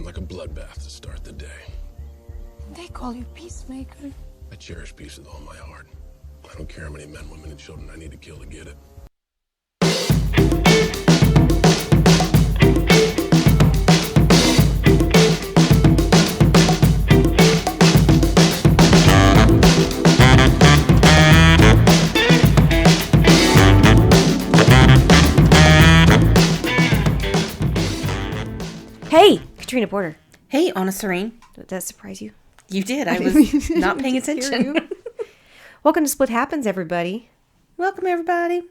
like a bloodbath to start the day. They call you peacemaker. I cherish peace with all my heart. I don't care how many men, women, and children I need to kill to get it. Hey, Katrina Porter. Hey, Anna Serene. Did that surprise you? You did. I was not paying attention. Welcome to Split Happens, everybody. Welcome, everybody.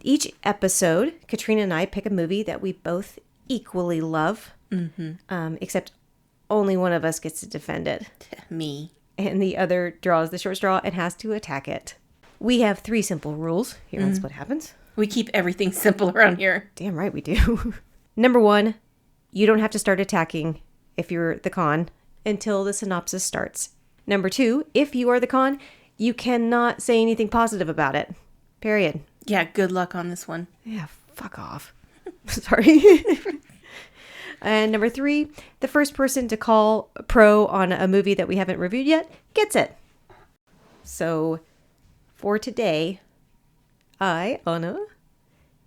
Each episode, Katrina and I pick a movie that we both equally love, except only one of us gets to defend it. Me. And the other draws the short straw and has to attack it. We have 3 simple rules here on Split Happens. We keep everything simple around here. Damn right we do. Number 1, you don't have to start attacking if you're the con until the synopsis starts. Number 2, if you are the con, you cannot say anything positive about it. Period. Yeah, good luck on this one. Yeah, fuck off. Sorry. And number 3, the first person to call pro on a movie that we haven't reviewed yet gets it. So for today, I, Anna,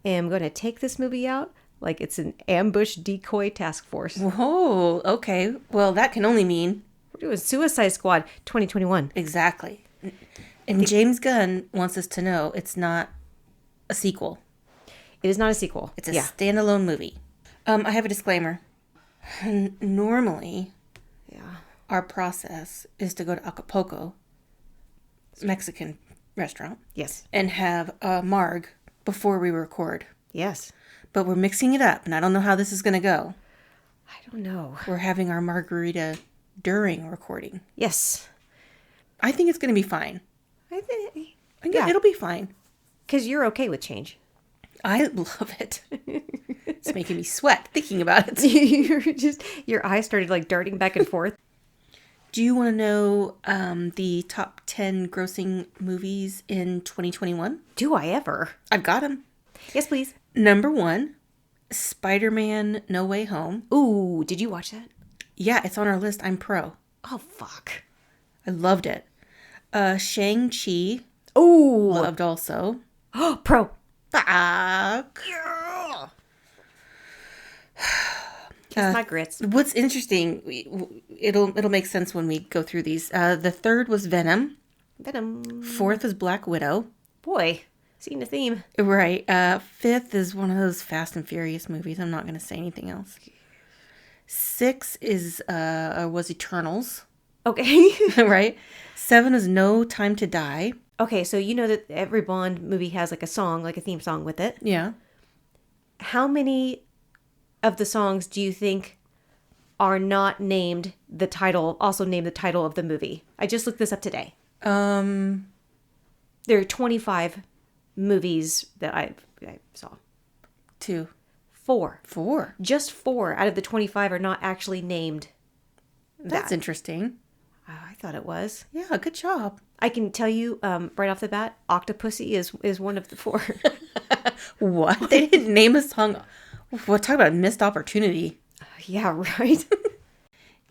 am going to take this movie out like it's an ambush decoy task force. Whoa, okay. Well, that can only mean... We're doing Suicide Squad 2021. Exactly. And James Gunn wants us to know it's not a sequel. It is not a sequel. It's a standalone movie. I have a disclaimer. Normally, our process is to go to Acapulco, Mexican restaurant. Yes. And have a marg before we record. Yes. But we're mixing it up, and I don't know how this is going to go. I don't know. We're having our margarita during recording. Yes. I think it's going to be fine. I think It'll be fine. Because you're okay with change. I love it. It's making me sweat thinking about it. Your eyes started like darting back and forth. Do you want to know the top 10 grossing movies in 2021? Do I ever? I've got them. Yes, please. Number 1, Spider-Man No Way Home. Ooh, did you watch that? Yeah, it's on our list. I'm pro. Oh, fuck. I loved it. Shang-Chi. Ooh. Loved also. Oh, pro. Fuck. Yeah. Kiss my grits. What's interesting, it'll make sense when we go through these. The 3rd was Venom. 4th was Black Widow. Boy, seeing the theme. Right. 5th is one of those Fast and Furious movies. I'm not going to say anything else. 6 was Eternals. Okay. Right. 7 is No Time to Die. Okay, so you know that every Bond movie has like a song, like a theme song with it. Yeah. How many of the songs do you think are not named the title, also named the title of the movie? I just looked this up today. There are 25 movies that I saw. 2. 4. 4. Just 4 out of the 25 are not actually named. That's interesting. I thought it was. Yeah, good job. I can tell you right off the bat, Octopussy is one of the 4. What? They didn't name a song. Well, talk about a missed opportunity. Yeah, right.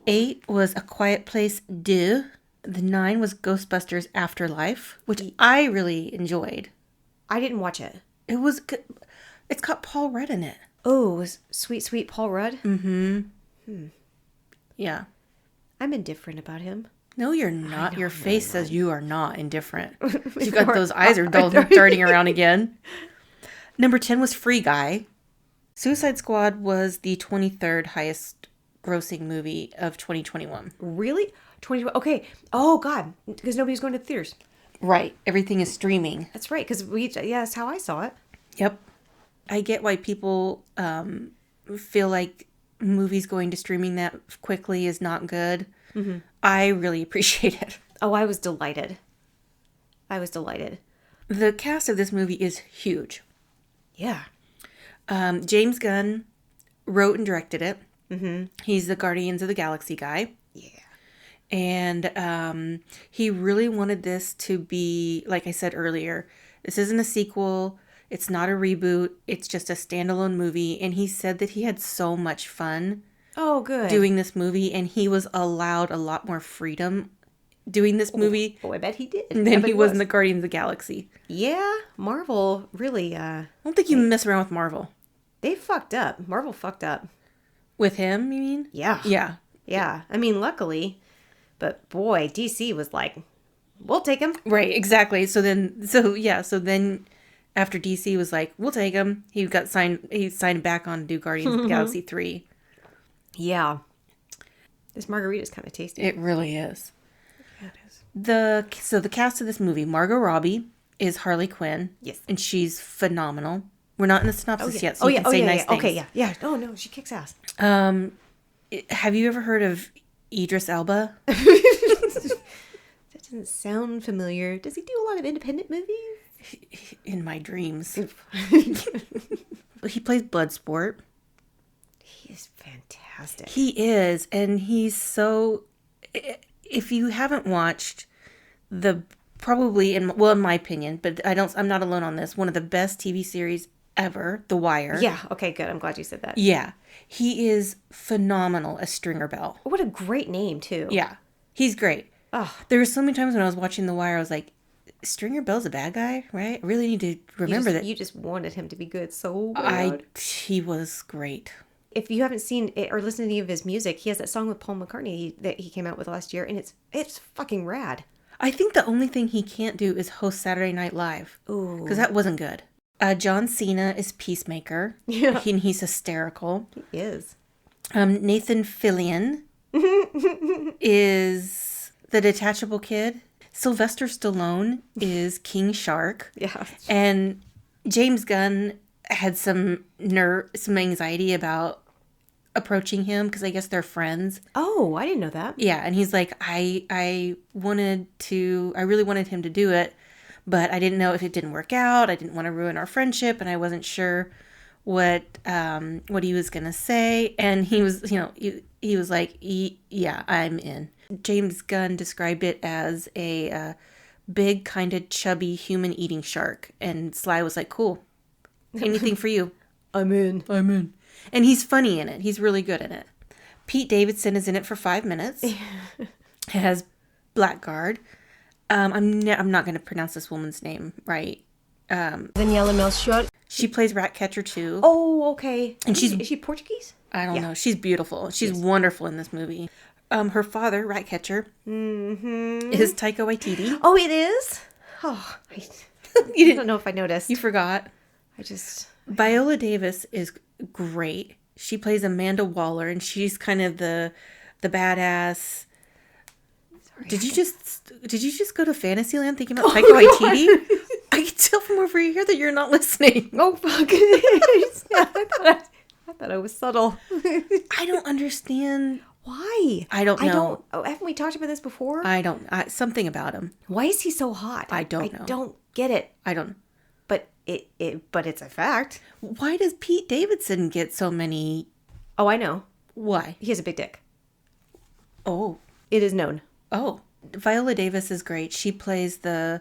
8 was A Quiet Place 2. The 9 was Ghostbusters Afterlife, which I really enjoyed. I didn't watch it. It was good. It's got Paul Rudd in it. Oh, it was sweet Paul Rudd? Mm-hmm. Yeah. I'm indifferent about him. No, you're not. Your face says you are not indifferent. You've got those eyes are darting around again. Number 10 was Free Guy. Suicide Squad was the 23rd highest grossing movie of 2021. Really? 20? Okay. Oh, God. Because nobody's going to the theaters. Right. Everything is streaming. That's right. Because that's how I saw it. Yep. I get why people feel like movies going to streaming that quickly is not good. Mm-hmm. I really appreciate it. Oh, I was delighted. The cast of this movie is huge. Yeah. James Gunn wrote and directed it. Mm-hmm. He's the Guardians of the Galaxy guy. Yeah. And he really wanted this to be, like I said earlier, this isn't a sequel. It's not a reboot. It's just a standalone movie. And he said that he had so much fun Oh, good. doing this movie, and he was allowed a lot more freedom doing this movie Oh, I bet he did. than he was in the Guardians of the Galaxy. Yeah, Marvel really, I don't think you mess around with Marvel. they fucked up. Marvel fucked up. With him, you mean? Yeah. Yeah. Yeah. I mean, luckily, but boy, DC was like, we'll take him. Right, exactly. So then after DC was like, we'll take him, he signed back on to do Guardians of the Galaxy 3. Yeah. This margarita's kind of tasty. It really is. Yeah, it is. The cast of this movie, Margot Robbie is Harley Quinn. Yes. And she's phenomenal. We're not in the synopsis yet, so Oh, you yeah. can say nice yeah. things. Okay, yeah. Yeah. Oh, no, she kicks ass. Have you ever heard of Idris Elba? That doesn't sound familiar. Does he do a lot of independent movies? In my dreams. He plays Bloodsport. He is fantastic. He is, and he's so... If you haven't watched in my opinion, but I'm not alone on this, one of the best TV series ever, The Wire. Yeah. Okay, good. I'm glad you said that. Yeah. He is phenomenal as Stringer Bell. What a great name, too. Yeah. He's great. Oh. There were so many times when I was watching The Wire, I was like, Stringer Bell's a bad guy, right? I really need to remember that. You just wanted him to be good so bad. He was great. If you haven't seen it or listened to any of his music, he has that song with Paul McCartney that he came out with last year, and it's fucking rad. I think the only thing he can't do is host Saturday Night Live. Ooh. Because that wasn't good. John Cena is Peacemaker. Yeah. And he's hysterical. He is. Nathan Fillion is the detachable kid. Sylvester Stallone is King Shark. Yeah. And James Gunn had some anxiety about approaching him because I guess they're friends. Oh, I didn't know that. Yeah, and he's like, I really wanted him to do it, but I didn't know if it didn't work out. I didn't want to ruin our friendship, and I wasn't sure what he was gonna say. And he was, he was like, yeah, I'm in. James Gunn described it as a big, kind of chubby human eating shark, and Sly was like, cool, anything for you. I'm in. And he's funny in it. He's really good in it. Pete Davidson is in it for 5 minutes. Has Blackguard. I'm not going to pronounce this woman's name right. Daniela Melchior. She plays Ratcatcher too. Oh, okay. And is she Portuguese? I don't know. She's beautiful. She's wonderful in this movie. Her father, Ratcatcher, is Taika Waititi. Oh, it is? Oh, I don't know if I noticed. You forgot. Viola Davis is great. She plays Amanda Waller, and she's kind of the badass. Sorry, did you just go to Fantasyland thinking about Taika Waititi? I can tell from over here that you're not listening. Oh, fuck it. I thought I was subtle. I don't understand. Why? I don't know. Haven't we talked about this before? Something about him. Why is he so hot? I don't know. I don't get it. I don't. But it's a fact. Why does Pete Davidson get so many? Oh, I know. Why? He has a big dick. Oh. It is known. Oh. Viola Davis is great. She plays the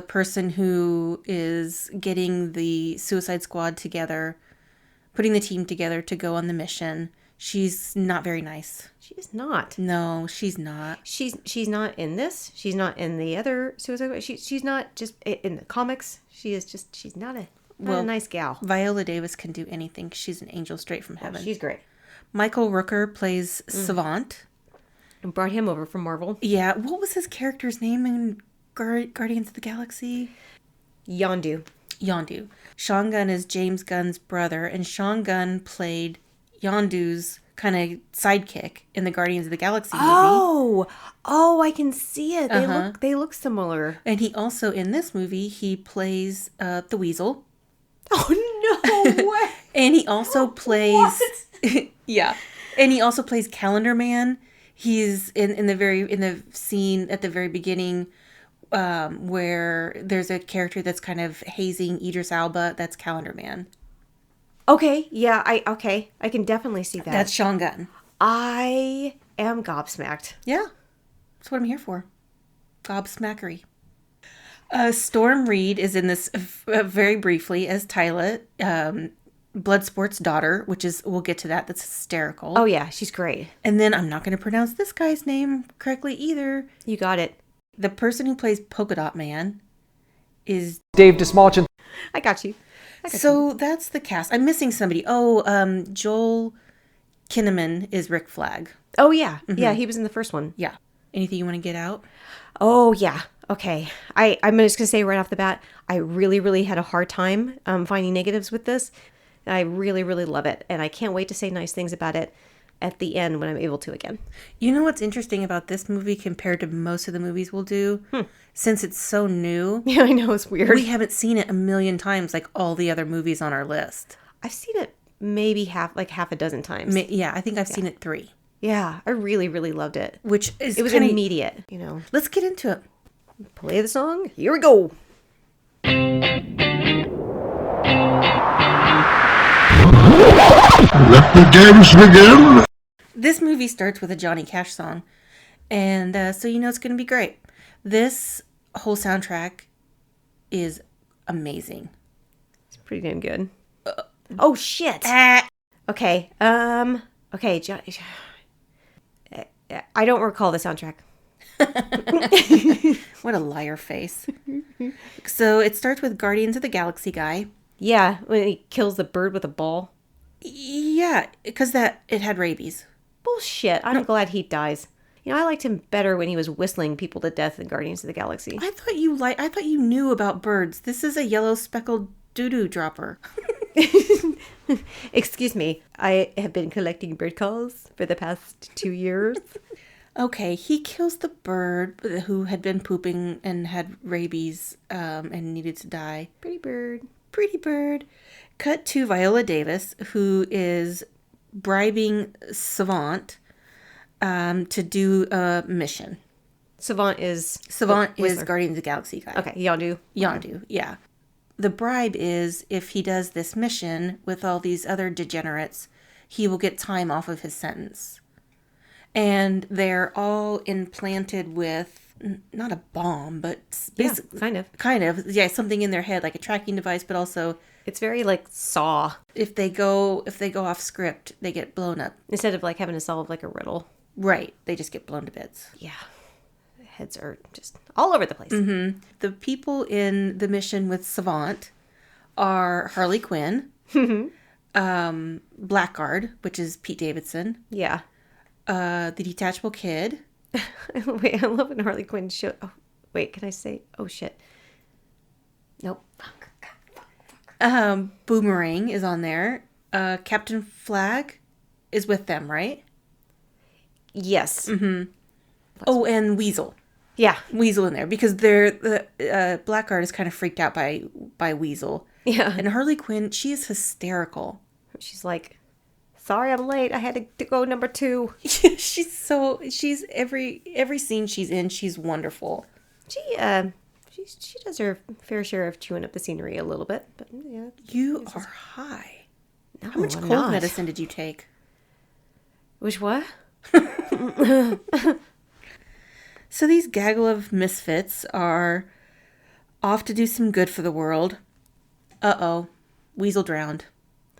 person who is getting the Suicide Squad together, putting the team together to go on the mission. She's not very nice. She is not. No, she's not. She's not in this. She's not in the other Suicide Squad. She's not just in the comics. She's not a nice gal. Viola Davis can do anything. She's an angel straight from heaven. Oh, she's great. Michael Rooker plays Savant. And brought him over from Marvel. Yeah. What was his character's name in Guardians of the Galaxy? Yondu. Sean Gunn is James Gunn's brother, and Sean Gunn played Yondu's kind of sidekick in the Guardians of the Galaxy movie. Oh, I can see it. They look similar. And he also, in this movie, he plays the Weasel. Oh, no way. And he also plays... yeah. And he also plays Calendar Man. He's in the scene at the very beginning where there's a character that's kind of hazing Idris Elba. That's Calendar Man. Okay, yeah, I can definitely see that. That's Sean Gunn. I am gobsmacked. Yeah, that's what I'm here for. Gobsmackery. Storm Reed is in this very briefly as Tyla. Bloodsport's daughter, which is, we'll get to that. That's hysterical. Oh, yeah. She's great. And then I'm not going to pronounce this guy's name correctly either. You got it. The person who plays Polka Dot Man is Dave Dismalchin. I got you. So that's the cast. I'm missing somebody. Joel Kinnaman is Rick Flag. Oh, yeah. Yeah, he was in the first one. Yeah. Anything you want to get out? Oh, yeah. Okay. I'm just going to say right off the bat, I really, really had a hard time finding negatives with this. I really, really love it. And I can't wait to say nice things about it at the end when I'm able to again. You know what's interesting about this movie compared to most of the movies we'll do? Since it's so new, Yeah, I know. It's weird. we haven't seen it a million times like all the other movies on our list. I've seen it maybe half a dozen times. Yeah, I think I've seen it 3. Yeah, I really, really loved it. Which is It was kinda- immediate, you know. Let's get into it. Play the song. Here we go. Let the games begin. This movie starts with a Johnny Cash song. And so you know it's going to be great. This whole soundtrack is amazing. It's pretty damn good. Oh, shit. Okay. Okay, I don't recall the soundtrack. What a liar face. So it starts with Guardians of the Galaxy guy. Yeah, when he kills the bird with a ball. Yeah, because it had rabies. Bullshit. I'm glad he dies. You know, I liked him better when he was whistling people to death in Guardians of the Galaxy. I thought you knew about birds. This is a yellow speckled doo-doo dropper. Excuse me. I have been collecting bird calls for the past 2 years. Okay, he kills the bird who had been pooping and had rabies and needed to die. Pretty bird. Pretty bird. Cut to Viola Davis, who is bribing Savant to do a mission. Savant is is Guardians of the Galaxy guy. Okay, Yondu. Yondu, yeah. The bribe is if he does this mission with all these other degenerates, he will get time off of his sentence. And they're all implanted with not a bomb, but basically, kind of, something in their head, like a tracking device, but also It's very like Saw. if they go off script, they get blown up. Instead of like having to solve like a riddle. Right, they just get blown to bits. Yeah. Heads are just all over the place. Mm-hmm. The people in the mission with Savant are Harley Quinn, Blackguard, which is Pete Davidson, Yeah. the Detachable Kid. Wait, I love when Harley Quinn show. Oh, wait, can I say? Oh shit. Nope. Boomerang is on there. Captain Flag is with them, right? Yes. Mm-hmm. Oh, and Weasel. Yeah. Weasel in there because the Blackguard is kind of freaked out by Weasel. Yeah. And Harley Quinn, she is hysterical. She's like, sorry, I'm late. I had to go number 2. she's every scene she's in, she's wonderful. She does her fair share of chewing up the scenery a little bit, but yeah. You are high. No, How much I'm cold not. medicine did you take? Which what? So these gaggle of misfits are off to do some good for the world. Uh-oh. Weasel drowned.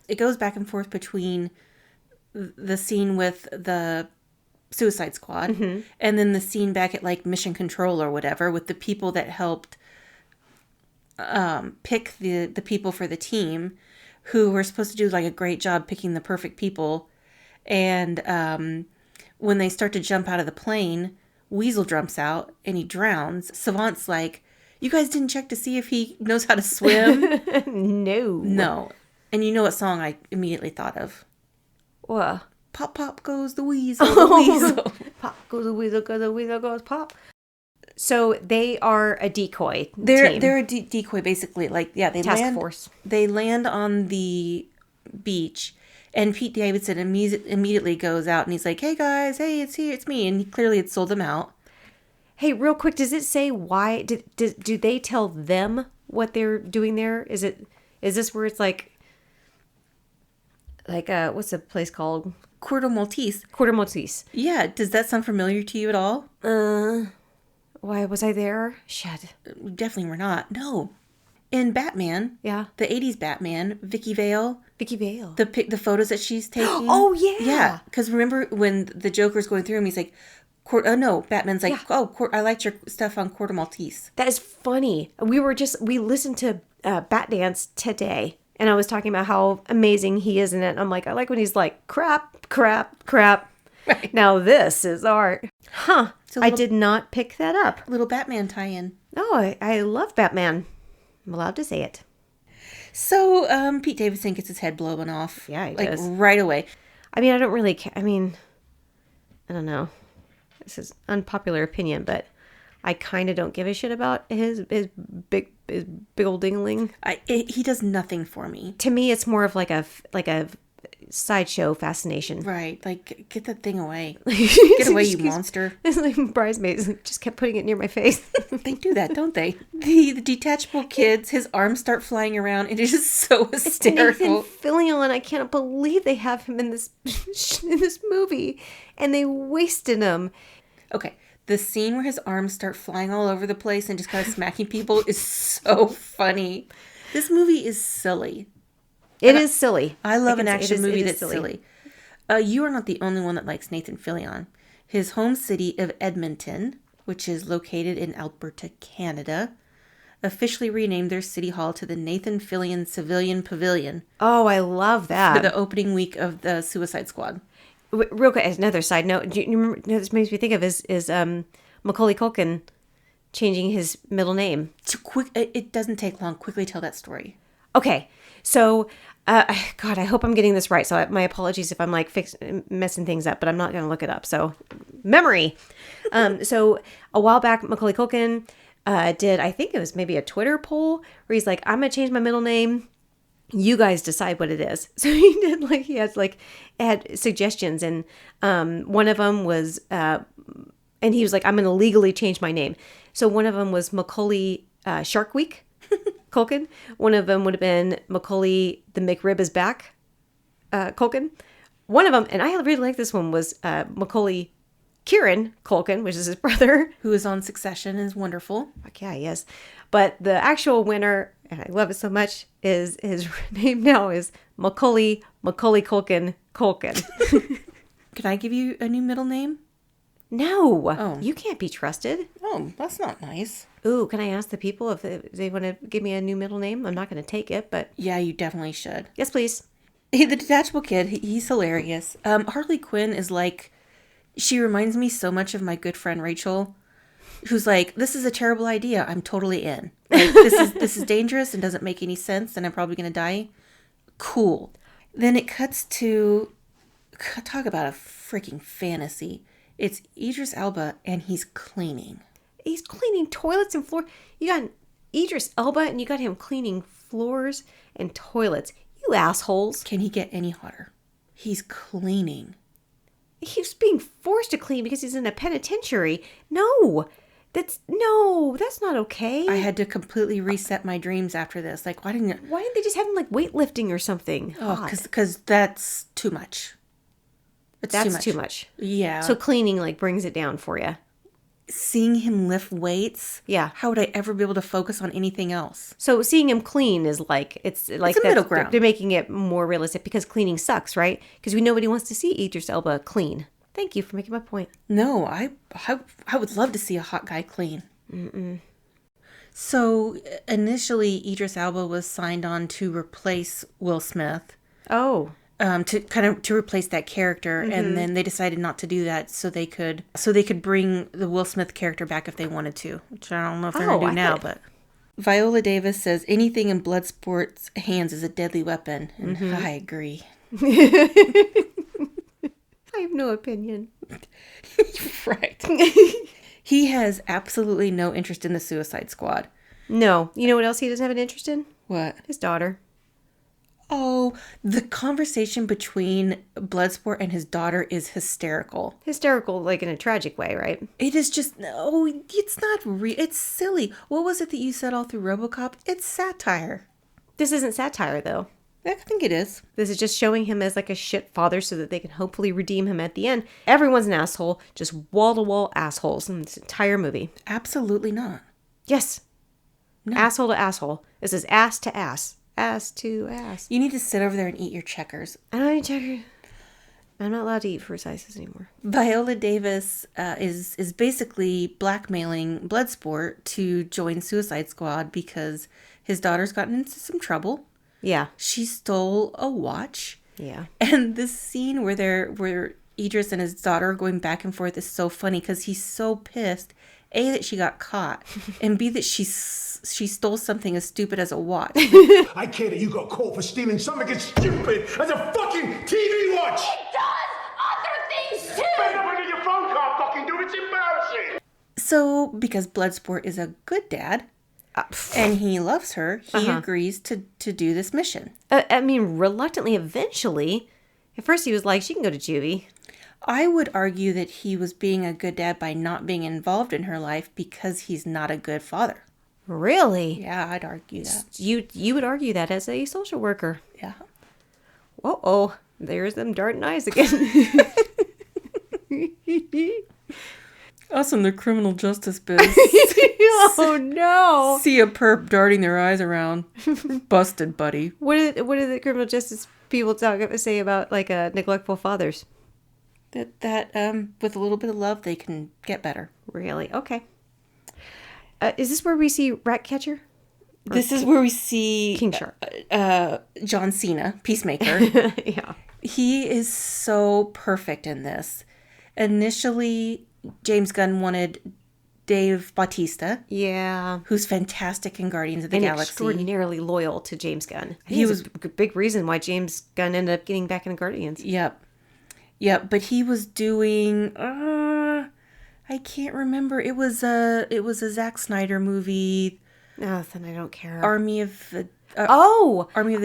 It goes back and forth between the scene with the Suicide Squad and then the scene back at like Mission Control or whatever with the people that helped pick the people for the team who were supposed to do like a great job picking the perfect people. And when they start to jump out of the plane, Weasel jumps out and he drowns. Savant's like, you guys didn't check to see if he knows how to swim? No. And you know what song I immediately thought of? What? Pop, pop goes the weasel, the weasel. Pop goes the weasel goes pop. So they are a decoy team. They're a decoy, basically. Like, yeah, Task force. They land on the beach, and Pete Davidson immediately goes out and he's like, "Hey guys, hey, it's me," and he clearly had sold them out. Hey, real quick, does it say why? Do they tell them what they're doing there? Is this where it's like what's the place called? Quarter Maltese. Quarter Maltese. Yeah, does that sound familiar to you at all? Why was I there? Shit. We definitely were not. No. In Batman, Yeah. the 80s Batman, Vicky Vale, Vicky Vale. the photos that she's taking. Oh, yeah. Yeah, because remember when the Joker's going through him, he's like, no, Batman's like, I liked your stuff on Quarter Maltese. That is funny. We listened to Bat Dance today, and I was talking about how amazing he is in it. I'm like, I like when he's like, crap, crap, crap. Right. Now this is art. Huh. I did not pick that up. Little Batman tie-in. Oh, I love Batman. I'm allowed to say it. So, Pete Davidson gets his head blown off. Yeah, he like, does. right away. I mean, I don't really care. I mean, I don't know. This is unpopular opinion, but I kind of don't give a shit about his big old dingling. He does nothing for me. To me, it's more of like a sideshow fascination. Right. Like, get that thing away. Get away, you monster. It's like Bridesmaids just kept putting it near my face. They do that, don't they? The detachable kids, his arms start flying around. It is just so hysterical. Nathan Fillion, I can't believe they have him in this movie, and they wasted him. Okay, the scene where his arms start flying all over the place and just kind of smacking people is so funny. This movie is silly. It is silly. I love an action movie that's silly. You are not the only one that likes Nathan Fillion. His home city of Edmonton, which is located in Alberta, Canada, officially renamed their city hall to the Nathan Fillion Civilian Pavilion. Oh, I love that. For the opening week of the Suicide Squad. Real quick, as another side note, do you remember, this makes me think of is Macaulay Culkin changing his middle name. It doesn't take long. Quickly tell that story. Okay, so God, I hope I'm getting this right. So my apologies if I'm like messing things up, but I'm not going to look it up. So memory. So a while back, Macaulay Culkin did, I think it was maybe a Twitter poll where he's like, I'm going to change my middle name. You guys decide what it is. So he had suggestions, and one of them was, and he was like, I'm going to legally change my name. So one of them was Macaulay Shark Week Culkin. One of them would have been Macaulay the McRib is back Culkin. One of them, and I really like this one, was Macaulay Kieran Culkin, which is his brother. Who is on Succession and is wonderful. Fuck yeah, yes. But the actual winner, and I love it so much, is his name now is Macaulay Culkin. Can I give you a new middle name? No. Oh. You can't be trusted. Oh, that's not nice. Ooh, can I ask the people if they want to give me a new middle name? I'm not going to take it, but... Yeah, you definitely should. Yes, please. The detachable kid, he's hilarious. Harley Quinn is like... She reminds me so much of my good friend Rachel, who's like, this is a terrible idea. I'm totally in. Like, this is dangerous and doesn't make any sense, and I'm probably going to die. Cool. Then it cuts to... Talk about a freaking fantasy. It's Idris Elba, and he's cleaning. He's cleaning toilets and floors. You got Idris Elba, and you got him cleaning floors and toilets. You assholes. Can he get any hotter? He's cleaning. He's being forced to clean because he's in a penitentiary. No, that's not okay. I had to completely reset my dreams after this. Like, why didn't they just have him like weightlifting or something? Oh, because that's too much. That's too much. Yeah. So cleaning like brings it down for you. Seeing him lift weights. Yeah. How would I ever be able to focus on anything else? So seeing him clean is like it's a middle ground. They're making it more realistic because cleaning sucks, right? Because nobody wants to see Idris Elba clean. Thank you for making my point. No, I would love to see a hot guy clean. Mm-mm. So initially, Idris Elba was signed on to replace Will Smith. Oh. To replace that character, mm-hmm. And then they decided not to do that so they could bring the Will Smith character back if they wanted to, which I don't know if they're gonna do now. But Viola Davis says anything in Bloodsport's hands is a deadly weapon, and mm-hmm. I agree. I have no opinion. Right. He has absolutely no interest in the Suicide Squad. No. You know what else he doesn't have an interest in? What? His daughter. Oh, the conversation between Bloodsport and his daughter is hysterical. Hysterical, like in a tragic way, right? It is just, no, it's not real. It's silly. What was it that you said all through RoboCop? It's satire. This isn't satire, though. I think it is. This is just showing him as like a shit father so that they can hopefully redeem him at the end. Everyone's an asshole, just wall-to-wall assholes in this entire movie. Absolutely not. Yes. Asshole to asshole. This is ass to ass. Ass to ass. You need to sit over there and eat your checkers. I don't need checkers. I'm not allowed to eat fruit slices anymore. Viola Davis is basically blackmailing Bloodsport to join Suicide Squad because his daughter's gotten into some trouble. Yeah. She stole a watch. Yeah. And this scene where Idris and his daughter are going back and forth is so funny because he's so pissed. A, that she got caught, and B, that she stole something as stupid as a watch. I care that you got caught for stealing something as stupid as a fucking TV watch! It does other things too! Better when your phone can't fucking do it, it's embarrassing! So, because Bloodsport is a good dad, and he loves her, he agrees to do this mission. I mean, reluctantly, eventually. At first he was like, she can go to juvie. I would argue that he was being a good dad by not being involved in her life because he's not a good father. Really? Yeah, I'd argue that. You would argue that as a social worker. Yeah. Uh-oh. There's them darting eyes again. Us in the criminal justice biz. Oh, no. See a perp darting their eyes around. Busted, buddy. What did the criminal justice people say about, like, neglectful fathers? That with a little bit of love, they can get better. Really? Okay. Is this where we see Ratcatcher? This is where we see King Shark. John Cena, Peacemaker. Yeah. He is so perfect in this. Initially, James Gunn wanted Dave Bautista. Yeah. Who's fantastic in Guardians of the And Galaxy. extraordinarily loyal to James Gunn. He was a big reason why James Gunn ended up getting back in Guardians. Yep. Yep, but he was doing I can't remember. It was a Zack Snyder movie. Oh, then I don't care. Army of the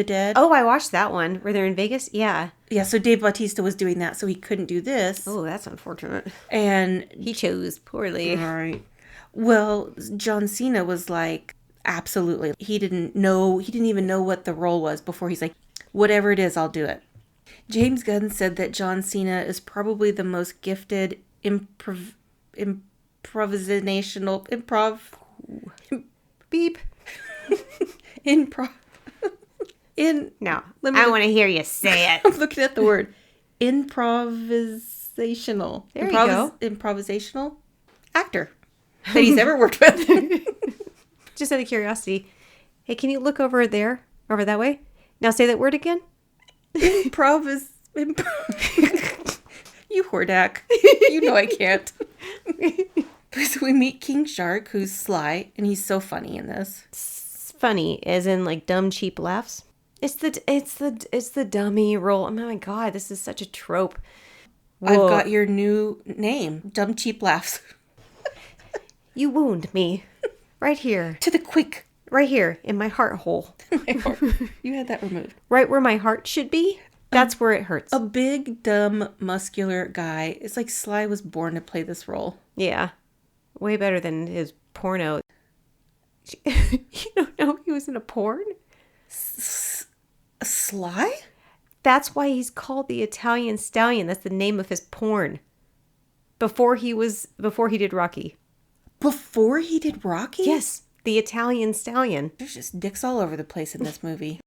Dead. Oh, I watched that one where they're in Vegas. Yeah. Yeah, so Dave Bautista was doing that, so he couldn't do this. Oh, that's unfortunate. And he chose poorly. All right. Well, John Cena was like, absolutely. He didn't even know what the role was before he's like, whatever it is, I'll do it. James Gunn said that John Cena is probably the most gifted improv beep no. I want to hear you say it. I'm looking at the word improvisational. There you go. Improvisational actor that he's ever worked with. Just out of curiosity, hey, can you look over there, over that way? Now say that word again. You hordak. You know I can't. So we meet King Shark, who's sly, and he's so funny in this. Funny, as in like dumb, cheap laughs. It's the dummy role. Oh my god, this is such a trope. Whoa. I've got your new name, Dumb Cheap Laughs. You wound me, right here. To the quick. Right here in my heart hole. My heart. You had that removed. Right where my heart should be. That's where it hurts. A big, dumb, muscular guy. It's like Sly was born to play this role. Yeah. Way better than his porno. You don't know he was in a porn? Sly? That's why he's called the Italian Stallion. That's the name of his porn. Before he did Rocky. Before he did Rocky? Yes. The Italian Stallion. There's just dicks all over the place in this movie.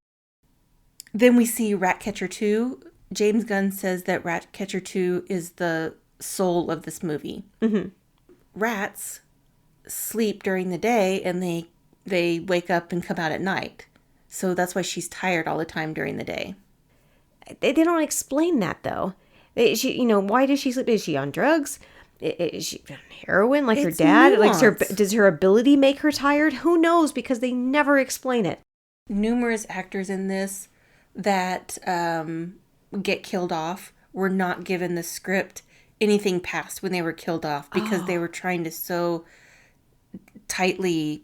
Then we see Ratcatcher 2. James Gunn says that Ratcatcher 2 is the soul of this movie. Mm-hmm. Rats sleep during the day and they wake up and come out at night. So that's why she's tired all the time during the day. They don't explain that, though. Why does she sleep? Is she on drugs? Is she on heroin like her dad? Nuanced. Like, does her ability make her tired? Who knows? Because they never explain it. Numerous actors in this that get killed off were not given the script anything past when they were killed off because they were trying to so tightly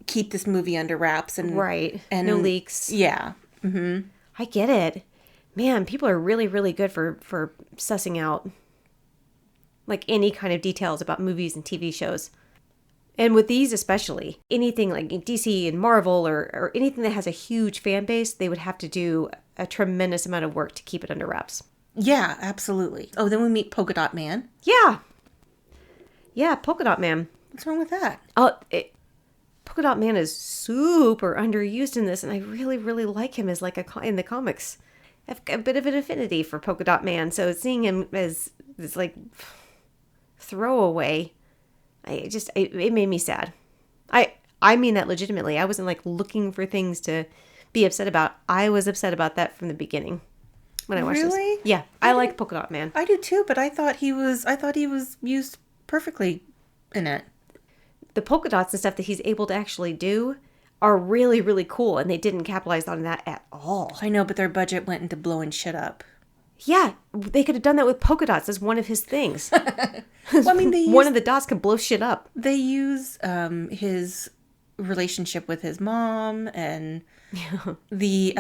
keep this movie under wraps and no leaks. Yeah. Mm-hmm. I get it. Man, people are really, really good for sussing out like any kind of details about movies and TV shows. And with these especially, anything like DC and Marvel or anything that has a huge fan base, they would have to do a tremendous amount of work to keep it under wraps. Yeah, absolutely. Oh, then we meet Polka Dot Man. Yeah. Yeah, Polka Dot Man. What's wrong with that? Polka Dot Man is super underused in this, and I really, really like him as like in the comics. I have a bit of an affinity for Polka Dot Man, so seeing him as this like throwaway, it made me sad. I mean that legitimately. I wasn't like looking for things to be upset about. I was upset about that from the beginning when I watched this. Really? Yeah, I like Polka Dot Man. I do too, but I thought he was used perfectly in it. The polka dots and stuff that he's able to actually do are really, really cool, and they didn't capitalize on that at all. I know, but their budget went into blowing shit up. Yeah, they could have done that with polka dots as one of his things. Well, I mean, one of the dots could blow shit up. They use his relationship with his mom and the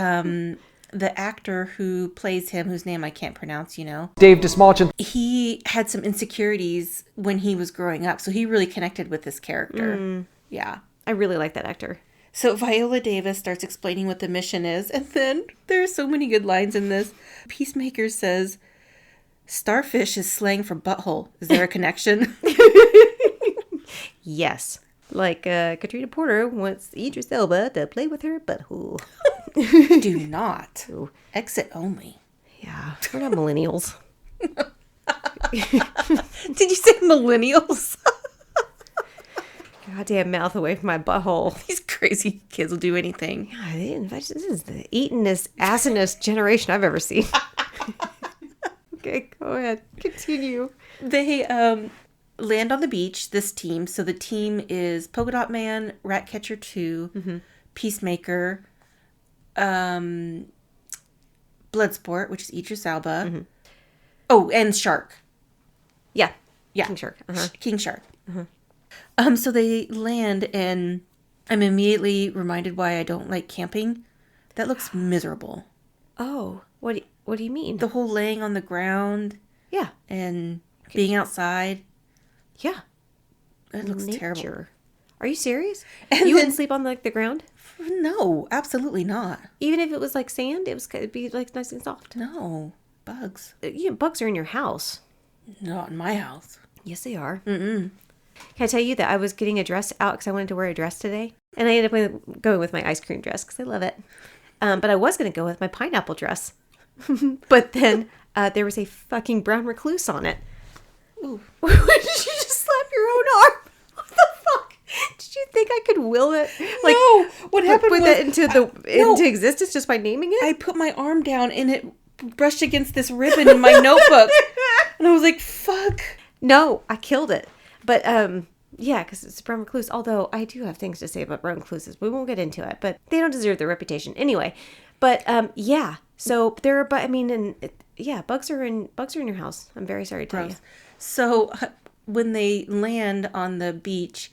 actor who plays him, whose name I can't pronounce, Dave Dismalchin. He had some insecurities when he was growing up, so he really connected with this character. Yeah. I really like that actor. So Viola Davis starts explaining what the mission is, and then there are so many good lines in this. Peacemaker says, "Starfish is slang for butthole. Is there a connection?" Yes. Like Katrina Porter wants Idris Elba to play with her butthole. Do not. Exit only. Yeah, we're not millennials. Did you say millennials? Goddamn mouth away from my butthole. These crazy kids will do anything. God, this is the eatinest, assinest generation I've ever seen. Okay, go ahead. Continue. They land on the beach, this team. So the team is Polka Dot Man, Ratcatcher 2, Peacemaker, Bloodsport, which is Idris Elba. Oh, and Shark. Yeah. Yeah. King Shark. King Shark. So they land, and I'm immediately reminded why I don't like camping. That looks miserable. Oh, what do you mean? The whole laying on the ground. Yeah. And being outside. Yeah. It looks terrible. Are you serious? And you wouldn't sleep on like the ground? No, absolutely not. Even if it was like sand, it'd be like nice and soft. No, bugs. Bugs are in your house. Not in my house. Yes, they are. Mm-mm. Can I tell you that I was getting a dress out because I wanted to wear a dress today, and I ended up going with my ice cream dress because I love it. But I was going to go with my pineapple dress, but then there was a fucking brown recluse on it. Ooh. Did you just slap your own arm? What the fuck? Did you think I could will it? Like, no. What happened put was that into existence just by naming it? I put my arm down and it brushed against this ribbon in my notebook, and I was like, "Fuck." No, I killed it. But yeah, because it's a brown recluse. Although I do have things to say about brown recluses, we won't get into it. But they don't deserve their reputation anyway. But yeah, so there are. But I mean, bugs are in your house. I'm very sorry to tell you. So when they land on the beach,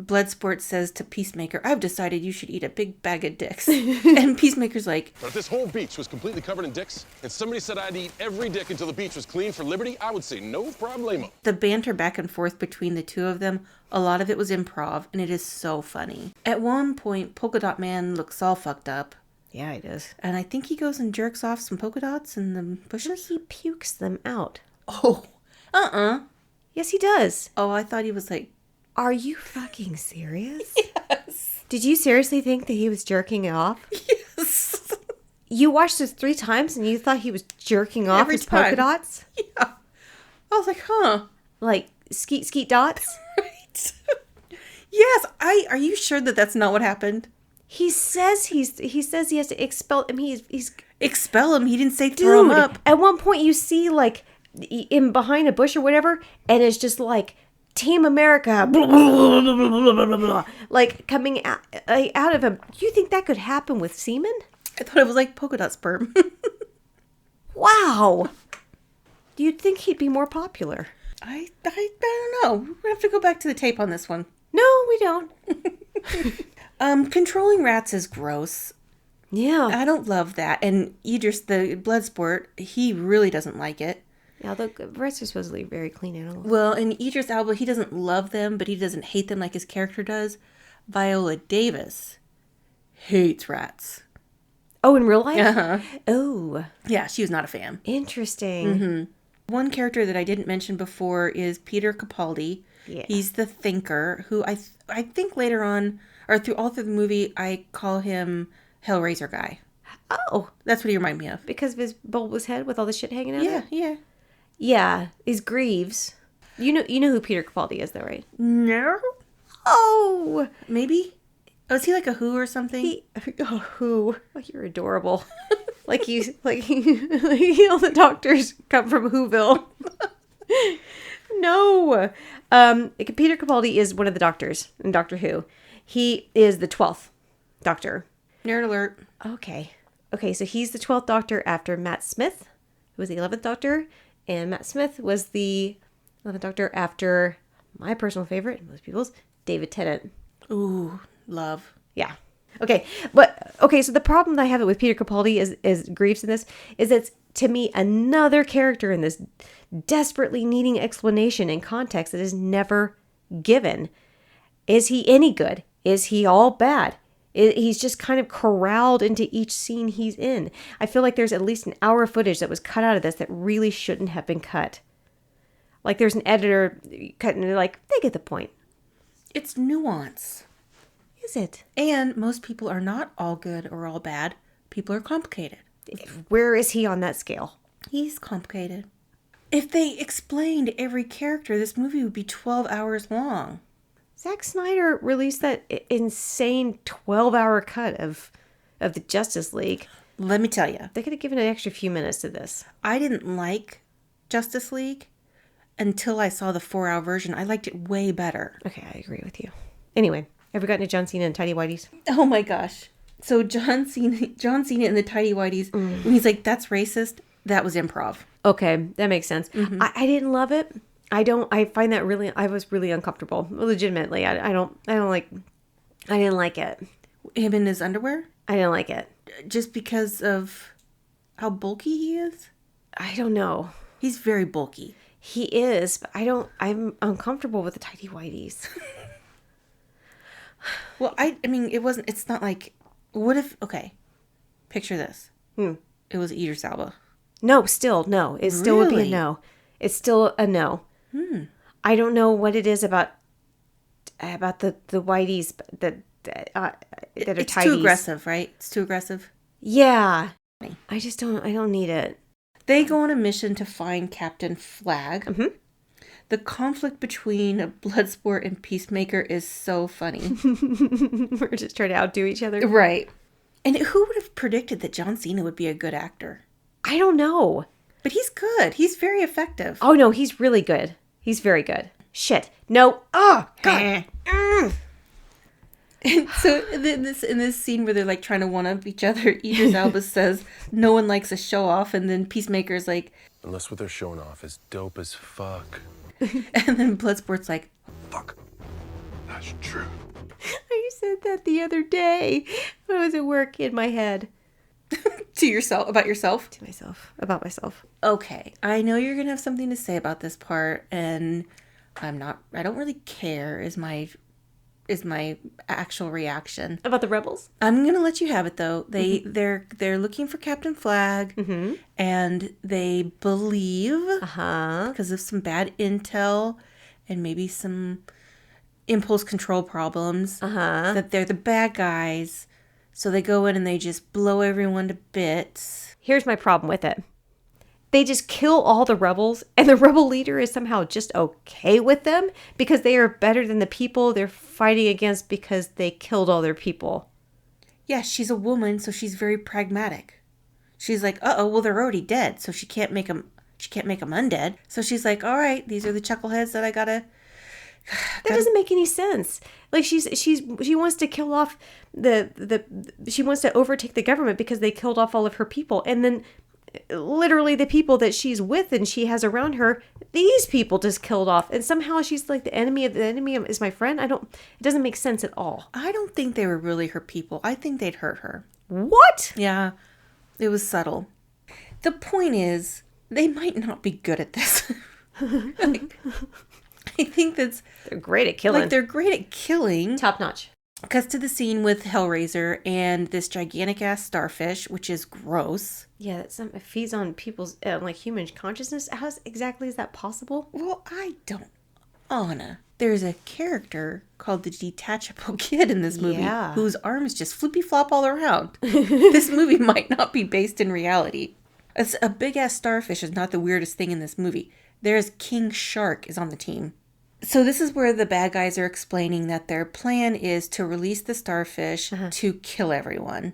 Bloodsport says to Peacemaker, "I've decided you should eat a big bag of dicks." And Peacemaker's like, But if this whole beach was completely covered in dicks, and somebody said I'd eat every dick until the beach was clean for liberty, I would say no problemo. the banter back and forth between the two of them, a lot of it was improv, and it is so funny. At one point, Polka Dot Man looks all fucked up. Yeah, it is. And I think he goes and jerks off some polka dots in the bushes. He pukes them out. Oh, Yes, he does. Oh, I thought he was like, Are you fucking serious? yes. Did you seriously think that he was jerking off? Yes. You watched this 3 times and you thought he was jerking off Every his polka time. dots? Yeah. I was like, huh. Like skeet dots? Right. Yes. Are you sure that that's not what happened? He says he has to expel him. He's Expel him. He didn't say throw him up. At one point you see like in behind a bush or whatever, and it's just like Team America, blah, blah, blah, blah, blah, blah, blah, like coming out of him. Do you think that could happen with semen? I thought it was like polka dot sperm. Wow. Do you think he'd be more popular? I don't know. We're gonna have to go back to the tape on this one. No, we don't. Controlling rats is gross. Yeah. I don't love that. And Idris, the Bloodsport, he really doesn't like it. Yeah, the rats are supposedly very clean animals. Well, and Idris Elba, he doesn't love them, but he doesn't hate them like his character does. Viola Davis hates rats. Oh, in real life? Uh-huh. Oh. Yeah, she was not a fan. Interesting. One character that I didn't mention before is Peter Capaldi. Yeah. He's the thinker who I think later on, or all through the movie, I call him Hellraiser guy. Oh, That's what he reminded me of. because of his bulbous head with all the shit hanging out of Yeah, it? yeah. Yeah, he's Greaves. You know who Peter Capaldi is, though, right? No? Oh! Maybe? Oh, is he like a Who or something? Who? Oh, you're adorable. like all the doctors come from Whoville. No. Peter Capaldi is one of the doctors in Doctor Who. He is the 12th Doctor. Nerd alert. Okay, so he's the 12th Doctor after Matt Smith, who was the 11th Doctor, and Matt Smith was the 11th Doctor after my personal favorite, and most people's, David Tennant. Ooh, love. Yeah. Okay, so the problem that I have with Peter Capaldi is Greaves in this is it's, to me, another character in this desperately needing explanation and context that is never given. Is he any good? Is he all bad? He's just kind of corralled into each scene he's in. I feel like there's at least an hour of footage that was cut out of this that really shouldn't have been cut. Like there's an editor cutting it, like, they get the point. It's nuance. Is it? And most people are not all good or all bad. People are complicated. Where is he on that scale? He's complicated. If they explained every character, this movie would be 12 hours long. Zack Snyder released that insane 12-hour cut of the Justice League. Let me tell you, They could have given an extra few minutes to this. I didn't like Justice League until I saw the 4-hour version. I liked it way better. Okay, I agree with you. Anyway, have we gotten to John Cena and Tidy Whities? Oh my gosh. So John Cena in the tidy whities, when he's like, that's racist, that was improv. Okay, that makes sense. I didn't love it. I find that really, I was really uncomfortable. Legitimately. I didn't like it. Him in his underwear? I didn't like it. Just because of how bulky he is? I don't know. He's very bulky. He is, but I'm uncomfortable with the Tidy Whities. Well, I mean, it's not like, what if, okay, picture this. It was Idris Elba. No, still, no. It still would be a Really? no. It's still a no. I don't know what it is about the Whiteys that are It's tidies. too aggressive, right? It's too aggressive. Yeah. I don't need it. They go on a mission to find Captain Flag. The conflict between Bloodsport and Peacemaker is so funny. We're just trying to outdo each other. Right. And who would have predicted that John Cena would be a good actor? I don't know. But he's good. He's very effective. Oh, no, he's really good. He's very good. Shit. No. Oh, God. And so in this scene where they're like trying to one up each other, Idris Elba says no one likes a show off, and then Peacemaker's like, Unless what they're showing off is dope as fuck. and then Bloodsport's like, Fuck. That's true. I said that the other day when I was at work in my head. to yourself, about yourself. To myself. About myself. Okay, I know you're gonna have something to say about this part, and I don't really care is my actual reaction. About the rebels? I'm gonna let you have it though. They're looking for Captain Flag, and they believe because of some bad intel and maybe some impulse control problems that they're the bad guys. So they go in and they just blow everyone to bits. Here's my problem with it. They just kill all the rebels, and the rebel leader is somehow just okay with them because they are better than the people they're fighting against because they killed all their people. Yeah, she's a woman, so she's very pragmatic. She's like, well, they're already dead, so she can't make them undead. So she's like, all right, these are the chuckleheads that I gotta. That doesn't make any sense. Like she wants to kill off she wants to overtake the government because they killed off all of her people, and then literally the people that she's with and she has around her, these people just killed off, and somehow she's like the enemy is my friend. It doesn't make sense at all. I don't think they were really her people. I think they'd hurt her. What? Yeah, it was subtle. The point is, they might not be good at this. I think they're They're great at killing. they're great at killing. Top notch. Cuts to the scene with Hellraiser and this gigantic ass starfish, which is gross. Yeah, it feeds on people's like human consciousness. How exactly is that possible? Well, I don't. Anna, there's a character called the Detachable Kid in this movie whose arms just flippy flop all around. This movie might not be based in reality. A big ass starfish is not the weirdest thing in this movie. There's King Shark is on the team. So this is where the bad guys are explaining that their plan is to release the starfish to kill everyone.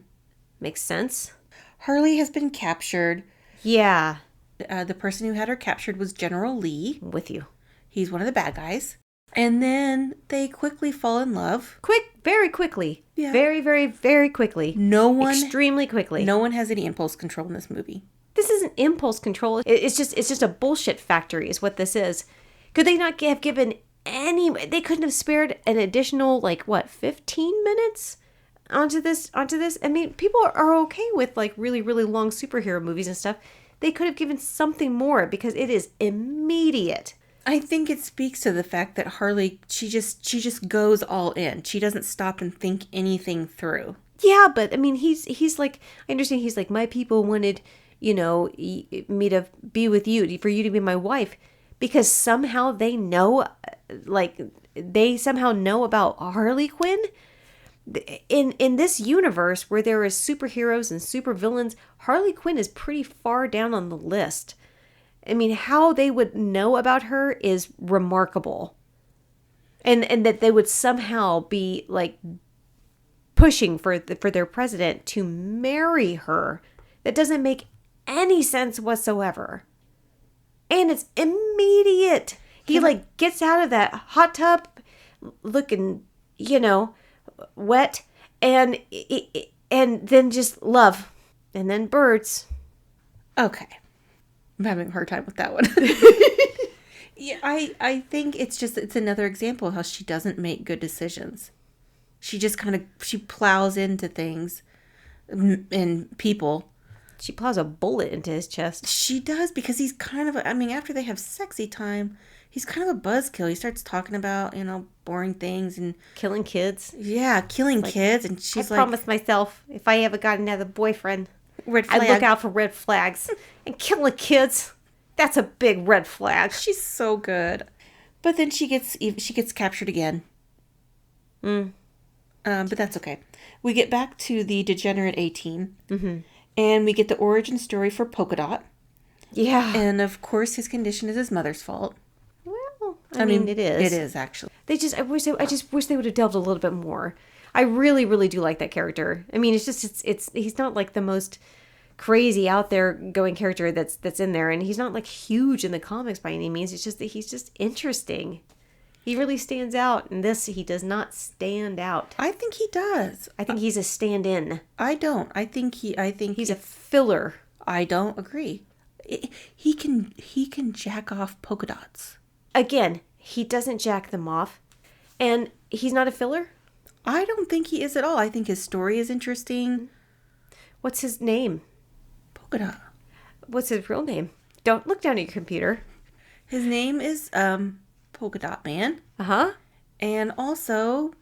Makes sense. Harley has been captured. Yeah. The person who had her captured was General Lee. I'm with you. He's one of the bad guys. And then they quickly fall in love. Very quickly. Yeah. Very, very, very quickly. Extremely quickly. No one has any impulse control in this movie. This isn't impulse control. It's just a bullshit factory is what this is. Could they not have given they couldn't have spared an additional 15 minutes onto this? I mean, people are okay with really, really long superhero movies and stuff. They could have given something more because it is immediate. I think it speaks to the fact that Harley, she just goes all in. She doesn't stop and think anything through. Yeah, but I mean, he's like, I understand he's like, my people wanted, me to be with you, for you to be my wife, because somehow they know, about Harley Quinn. In this universe where there is superheroes and supervillains, Harley Quinn is pretty far down on the list. I mean, how they would know about her is remarkable. And that they would somehow be pushing for their president to marry her. That doesn't make any sense whatsoever. And it's immediate. He gets out of that hot tub looking, wet, and then just love, and then birds. Okay. I'm having a hard time with that one. Yeah, I think it's another example of how she doesn't make good decisions. She just she plows into things and people. She plows a bullet into his chest. She does, because he's after they have sexy time, he's kind of a buzzkill. He starts talking about, boring things and killing kids. Yeah, killing kids. And she's I promised myself if I ever got another boyfriend, I'd look out for red flags. And killing kids, that's a big red flag. She's so good. But then she gets captured again. But that's okay. We get back to the degenerate A-Team. Mm-hmm. And we get the origin story for Polka Dot. Yeah. And of course his condition is his mother's fault. Well, I mean it is. It is, actually. I just wish they would have delved a little bit more. I really, really do like that character. I mean, he's not the most crazy out there going character that's in there, and he's not huge in the comics by any means. It's just that he's just interesting. He really stands out. In this, he does not stand out. I think he does. I think he's a stand-in. I don't. I think he's a filler. I don't agree. He can jack off polka dots. Again, he doesn't jack them off, and he's not a filler. I don't think he is at all. I think his story is interesting. What's his name? Polka Dot. What's his real name? Don't look down at your computer. His name is Polka Dot Man. Uh-huh. And also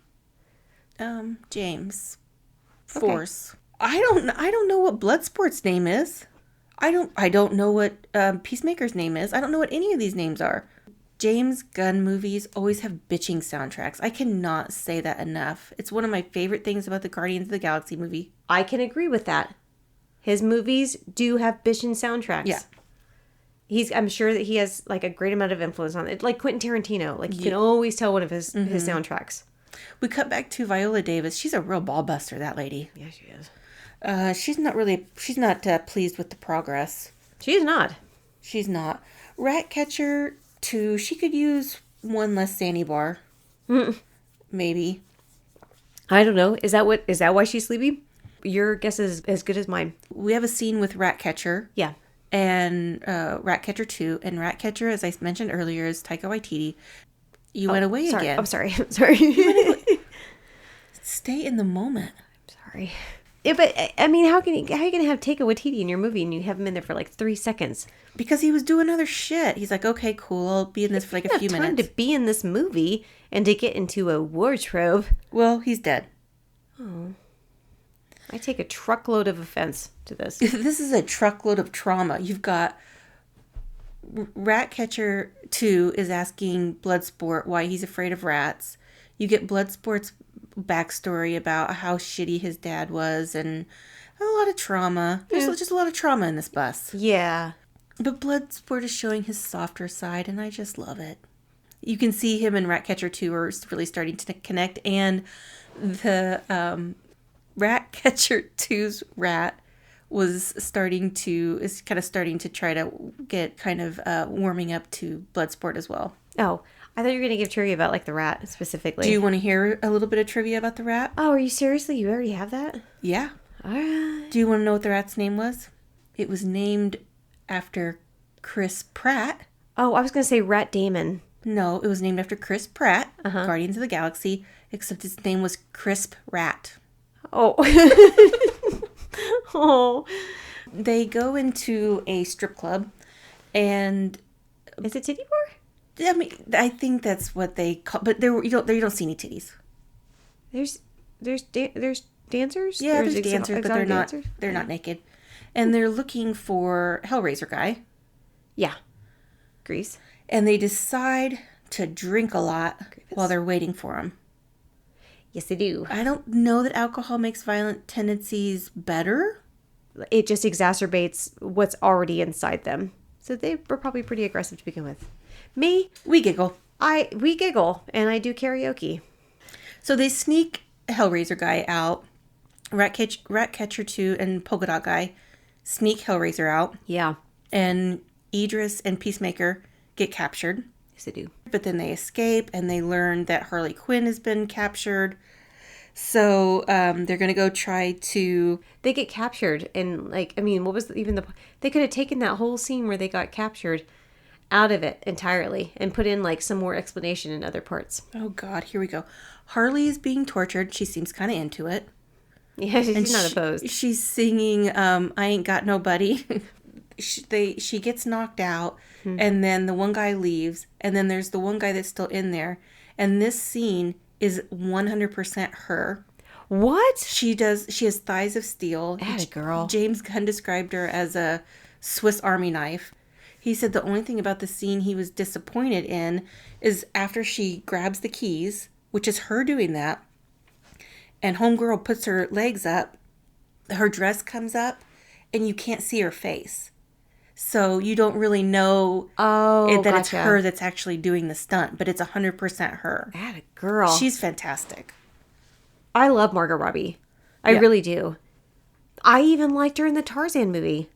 James Force. Okay. I don't know what Bloodsport's name is. I don't know what Peacemaker's name is. I don't know what any of these names are. James Gunn movies always have bitching soundtracks. I cannot say that enough. It's one of my favorite things about the Guardians of the Galaxy movie. I can agree with that. His movies do have bitchin' soundtracks. Yeah. I'm sure that he has a great amount of influence on it. Like Quentin Tarantino. You can always tell one of his soundtracks. We cut back to Viola Davis. She's a real ball buster, that lady. Yeah, she is. She's not pleased with the progress. She's not. She's not. Ratcatcher 2, she could use one less Sandy bar. Maybe. I don't know. Is that why she's sleepy? Your guess is as good as mine. We have a scene with Ratcatcher. Yeah. And Ratcatcher 2. And Ratcatcher, as I mentioned earlier, is Taika Waititi. You went away again. I'm sorry. I'm sorry. Stay in the moment. I'm sorry. Yeah, but I mean, how are you gonna have Taika Waititi in your movie and you have him in there for 3 seconds? Because he was doing other shit. He's like, okay, cool, I'll be in this for a few minutes. Time to be in this movie and to get into a wardrobe. Well, he's dead. I take a truckload of offense to this. This is a truckload of trauma. You've got Ratcatcher 2 is asking Bloodsport why he's afraid of rats. You get Bloodsport's backstory about how shitty his dad was and a lot of trauma. There's just a lot of trauma in this bus. Yeah. But Bloodsport is showing his softer side, and I just love it. You can see him and Ratcatcher 2 are really starting to connect, and the Ratcatcher 2's rat is starting to try to get kind of warming up to Bloodsport as well. Oh, I thought you were going to give trivia about like the rat specifically. Do you want to hear a little bit of trivia about the rat? Oh, are you seriously? You already have that? Yeah. All right. Do you want to know what the rat's name was? It was named after Chris Pratt. Oh, I was going to say Rat Damon. No, it was named after Chris Pratt, Guardians of the Galaxy, except its name was Crisp Rat. Oh. Oh. They go into a strip club, and Is it titty bar? I mean, I think that's what they call. But you don't see any titties. There's dancers. Yeah, There's there's dancers, but dancers? they're not naked, and they're looking for Hellraiser guy, Yeah. Grease. and they decide to drink a lot while they're waiting for him. Yes, they do. I don't know that alcohol makes violent tendencies better. It just exacerbates what's already inside them. So they were probably pretty aggressive to begin with. Me, We giggle. we giggle and I do karaoke. So they sneak Hellraiser guy out. Ratcatcher 2 and Polka Dot guy sneak Hellraiser out. Yeah. And Idris and Peacemaker get captured. Yes, they do. But then they escape and they learn that Harley Quinn has been captured. So they're going to go try to... They get captured and like, I mean, what was even the... They could have taken that whole scene where they got captured out of it entirely and put in like some more explanation in other parts. Oh God, here we go. Harley is being tortured. She seems kind of into it. Yeah, she's not opposed. She's singing I Ain't Got Nobody. She gets knocked out, and then the one guy leaves, and then there's the one guy that's still in there. And this scene is 100% her. What? She has thighs of steel. Atta girl. James Gunn described her as a Swiss Army knife. He said the only thing about the scene he was disappointed in is after she grabs the keys, which is her doing that, and homegirl puts her legs up, her dress comes up, and you can't see her face. So you don't really know that it's her that's actually doing the stunt, but it's 100% her. Atta girl. She's fantastic. I love Margot Robbie. I really do. I even liked her in the Tarzan movie.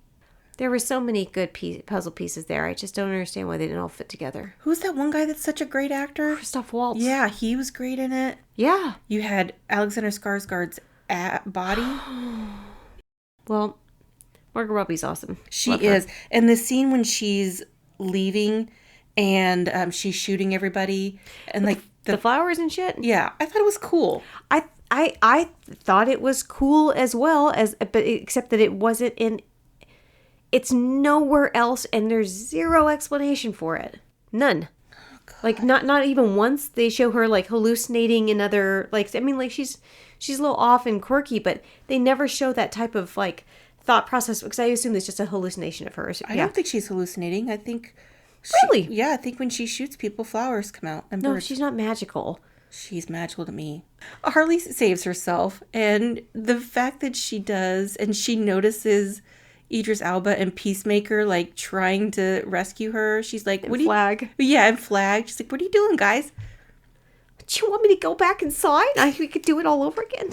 There were so many good puzzle pieces there. I just don't understand why they didn't all fit together. Who's that one guy that's such a great actor? Christoph Waltz. Yeah, he was great in it. Yeah. You had Alexander Skarsgård's body. Well, Margot Robbie's awesome. She Love her. is. And the scene when she's leaving and she's shooting everybody and like The flowers and shit. yeah, I thought it was cool. I thought it was cool as well but except that it wasn't in. It's nowhere else, and there's zero explanation for it. None. Oh, like not even once they show her like hallucinating in other like. I mean, like she's a little off and quirky, but they never show that type of like thought process because I assume it's just a hallucination of hers. I don't think she's hallucinating. I think Really? Yeah, I think when she shoots people, flowers come out. And No, birds. she's not magical. She's magical to me. Harley saves herself, and the fact that she does, and she notices Idris Elba and Peacemaker like trying to rescue her. She's like, "What do you?" Flag. Yeah, and Flag. She's like, "What are you doing, guys?" Do you want me to go back inside? We could do it all over again.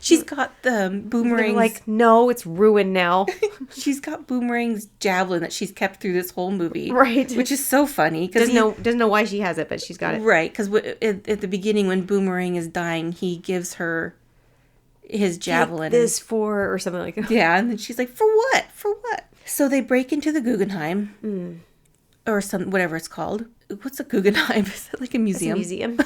She's got the They're boomerangs. like, no, it's ruined now. She's got Boomerang's javelin that she's kept through this whole movie, Right. Which is so funny doesn't know why she has it, but she's got it. right? Because at the beginning, when Boomerang is dying, he gives her his javelin. This for or something like that. Yeah, and then she's like, "For what? For what?" So they break into the Guggenheim, or whatever it's called. What's a Guggenheim? Is it like a It's a museum? museum.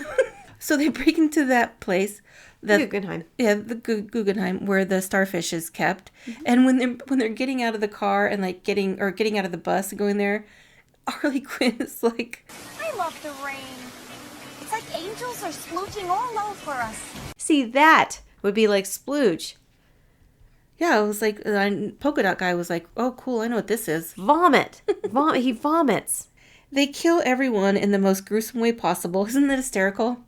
So they break into that place. Guggenheim. Yeah, the Guggenheim where the starfish is kept. And when they're getting out of the car and like getting out of the bus and going there, Harley Quinn is like, I love the rain. It's like angels are splooshing all over us. See, that would be like splooge. Yeah, it was like, polka dot guy was like, oh, cool, I know what this is. Vomit. He vomits. They kill everyone in the most gruesome way possible. Isn't that hysterical?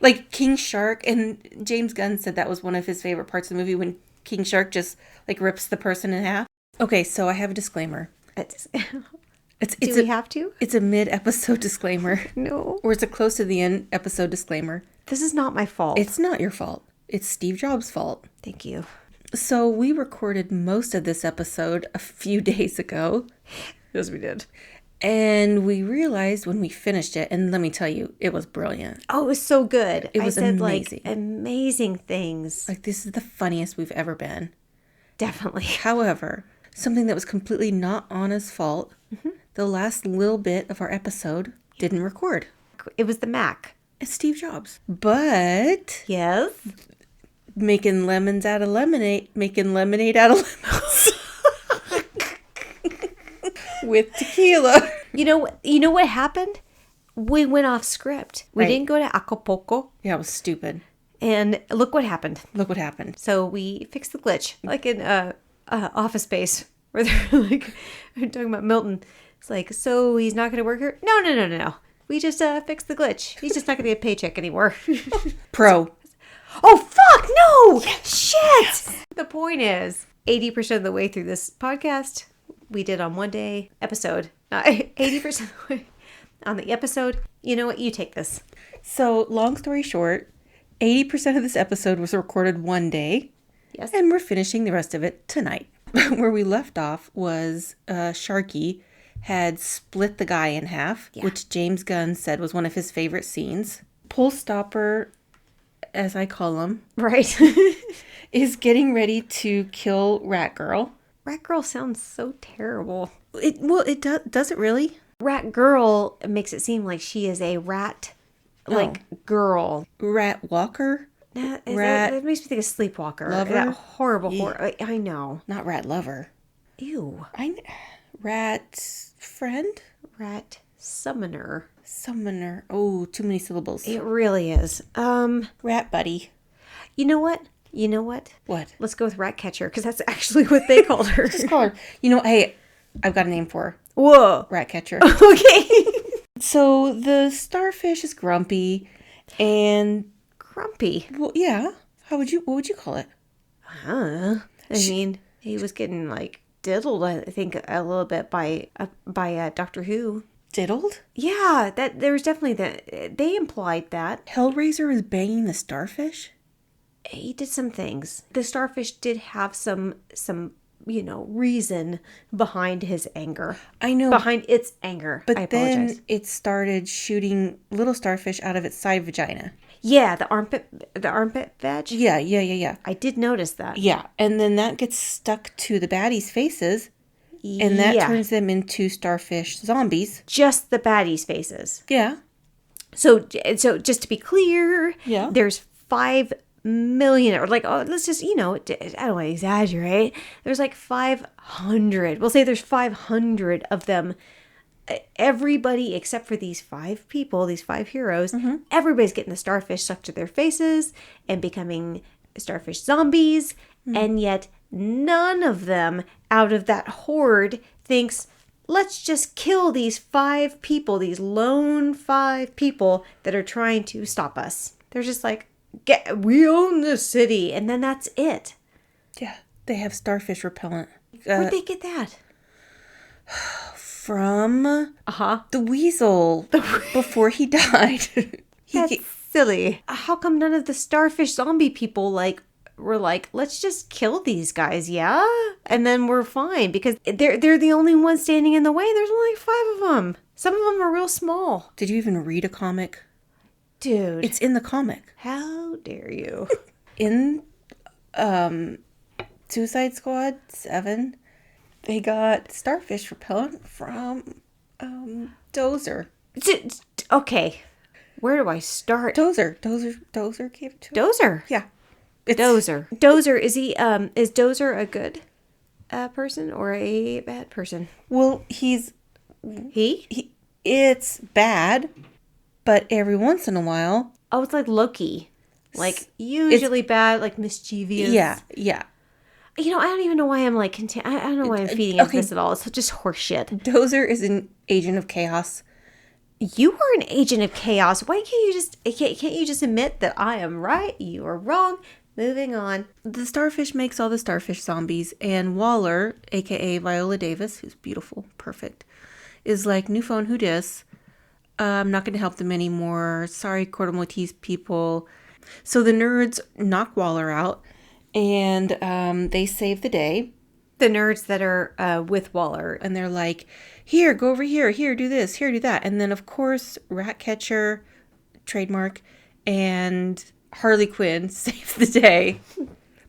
Like King Shark, and James Gunn said that was one of his favorite parts of the movie when King Shark just like rips the person in half. Okay, so I have a disclaimer. Do we have to? It's a mid-episode disclaimer. No. Or it's a close to the end episode disclaimer. This is not my fault. It's not your fault. It's Steve Jobs' fault. Thank you. So we recorded most of this episode a few days ago. Yes, we did. And we realized when we finished it, and let me tell you, it was brilliant. Oh, it was so good. It was I said, amazing. like, amazing things. Like, this is the funniest we've ever been. Definitely. However, something that was completely not Anna's fault, the last little bit of our episode didn't record. It was the Mac. It's Steve Jobs. But Yes. making lemons out of lemonade, making lemonade out of lemons. With tequila. You know what happened? We went off script. We Right. didn't go to Acapulco. Yeah, it was stupid. And look what happened. Look what happened. So we fixed the glitch. Like in Office Space, where they're like, talking about Milton. It's like, so he's not going to work here? No. We just fixed the glitch. He's just not going to get a paycheck anymore. Pro. Oh, fuck, no! Shit! Yes. The point is, 80% of the way through this podcast, we did on one day episode. 80% of the way on the episode. You know what? You take this. So, long story short, 80% of this episode was recorded one day. Yes. And we're finishing the rest of it tonight. Where we left off was Sharky had split the guy in half, which James Gunn said was one of his favorite scenes. Pull Stopper, as I call him, Right. is getting ready to kill Rat Girl. Rat Girl sounds so terrible. It does it really? Rat Girl makes it seem like she is a rat, girl. Rat Walker? Rat That makes me think of Sleepwalker. Lover? That horrible, Yeah. I know. Not Rat Lover. Ew. Rat Friend? Rat Summoner. Summoner. Oh, too many syllables. It really is. Rat Buddy. You know what? What? Let's go with Rat Catcher, because that's actually what they called her. Just call her. Hey, I've got a name for her. Whoa. Rat Catcher. Okay. So the starfish is grumpy, and Grumpy. well, yeah. What would you call it? I mean, he was getting like diddled, I think, a little bit by Doctor Who. Diddled? Yeah, that there was definitely that. They implied that Hellraiser was banging the starfish? he did some things. The starfish did have some reason behind his anger. I know. Behind its anger. But I apologize. then it started shooting little starfish out of its side vagina. Yeah, the armpit veg. Yeah. I did notice that. Yeah, and then that gets stuck to the baddies' faces, and that turns them into starfish zombies. Just the baddies' faces. Yeah. So just to be clear, Yeah. there's 5 million, or like, let's just, I don't want to exaggerate. There's like 500. We'll say there's 500 of them. Everybody except for these 5 people, these 5 heroes, everybody's getting the starfish stuck to their faces and becoming starfish zombies. And yet none of them out of that horde thinks, let's just kill these 5 people, these lone 5 people that are trying to stop us. They're just like, we own the city. And then that's it. Yeah, they have starfish repellent. Where'd they get that? From the weasel before he died. That's silly. How come none of the starfish zombie people were like, let's just kill these guys, yeah? And then we're fine, because they're the only ones standing in the way. There's only 5 of them. Some of them are real small. Did you even read a comic? Dude. It's in the comic. How dare you? In Suicide Squad 7, they got starfish repellent from Dozer. Okay. Where do I start? Dozer gave it to him. Dozer. Yeah. Dozer. Is he is Dozer a good person or a bad person? Well, it's bad, but every once in a while. Oh, it's like Loki. Like, usually bad, like mischievous. Yeah. I don't even know why I'm like, I don't know why I'm feeding into this at all. It's just horseshit. Dozer is an agent of chaos. You are an agent of chaos. Why can't you just admit that I am right, you are wrong? Moving on. The starfish makes all the starfish zombies, and Waller, aka Viola Davis, who's beautiful, perfect, is like, new phone, who dis? I'm not going to help them anymore. Sorry, Corto Maltese people. So the nerds knock Waller out, and they save the day. The nerds that are with Waller. And they're like, here, go over here. Here, do this. Here, do that. And then, of course, Ratcatcher, trademark, and Harley Quinn save the day.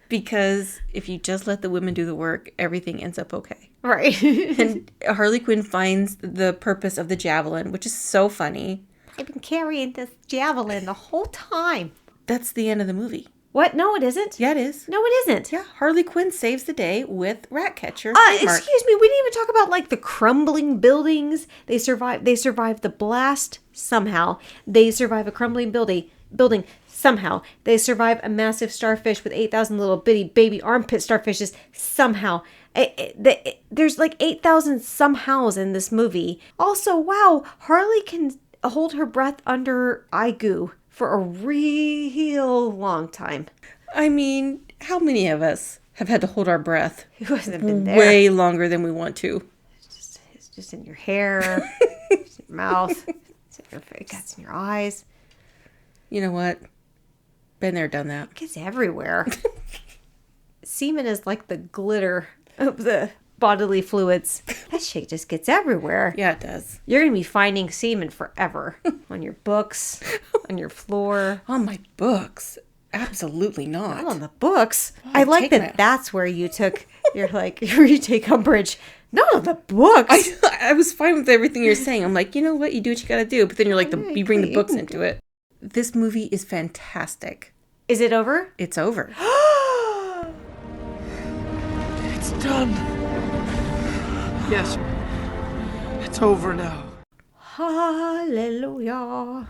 Because if you just let the women do the work, everything ends up okay. Right. And Harley Quinn finds the purpose of the javelin, which is so funny. I've been carrying this javelin the whole time. That's the end of the movie. What? No, it isn't. Yeah, it is. No, it isn't. Yeah, Harley Quinn saves the day with Ratcatcher. Excuse me, we didn't even talk about like the crumbling buildings. They survive the blast somehow. They survive a crumbling building somehow. They survive a massive starfish with 8,000 little bitty baby armpit starfishes somehow. There's like 8,000 somehows in this movie. Also, wow, Harley can hold her breath under eye goo for a real long time. I mean, how many of us have had to hold our breath Who hasn't been there? way longer than we want to? It's just in your hair, it's in your mouth, it's in your face, it's in your eyes. You know what? Been there, done that. It gets everywhere. Semen is like the glitter of the bodily fluids. That shit just gets everywhere. Yeah, it does. You're going to be finding semen forever. On your books, on your floor. On my books. Absolutely not. Not on the books. I like that that's where you took, where you take umbrage. Not on the books. I was fine with everything you're saying. I'm like, you know what? You do what you got to do. But then you're like, you bring the books into it. This movie is fantastic. Is it over? It's over. It's done. Yes. It's over now. Hallelujah.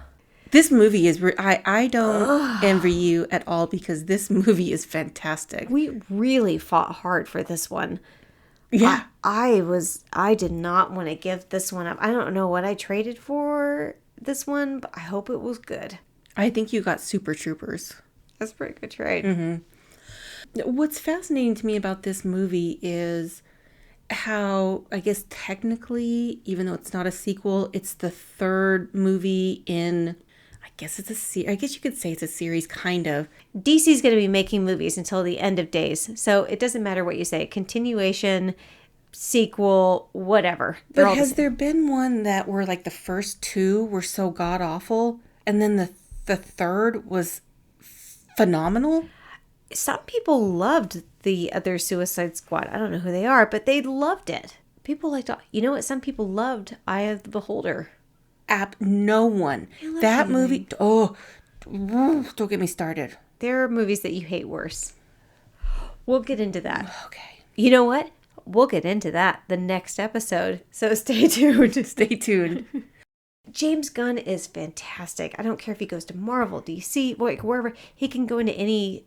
This movie is... I don't envy you at all because this movie is fantastic. We really fought hard for this one. Yeah. I did not want to give this one up. I don't know what I traded for this one, but I hope it was good. I think you got Super Troopers. That's a pretty good trade. Mm-hmm. What's fascinating to me about this movie is how, I guess technically, even though it's not a sequel, it's the third movie in... I guess you could say it's a series, kind of. DC's going to be making movies until the end of days. So it doesn't matter what you say. Continuation, sequel, whatever. But has there been one that were like the first two were so god-awful, and then the third was phenomenal? Some people loved the other Suicide Squad. I don't know who they are, but they loved it. People liked... You know what? Some people loved Eye of the Beholder. No one. That movie... Oh, don't get me started. There are movies that you hate worse. We'll get into that. Okay. You know what? We'll get into that the next episode. So stay tuned. Stay tuned. James Gunn is fantastic. I don't care if he goes to Marvel, DC, wherever. He can go into anything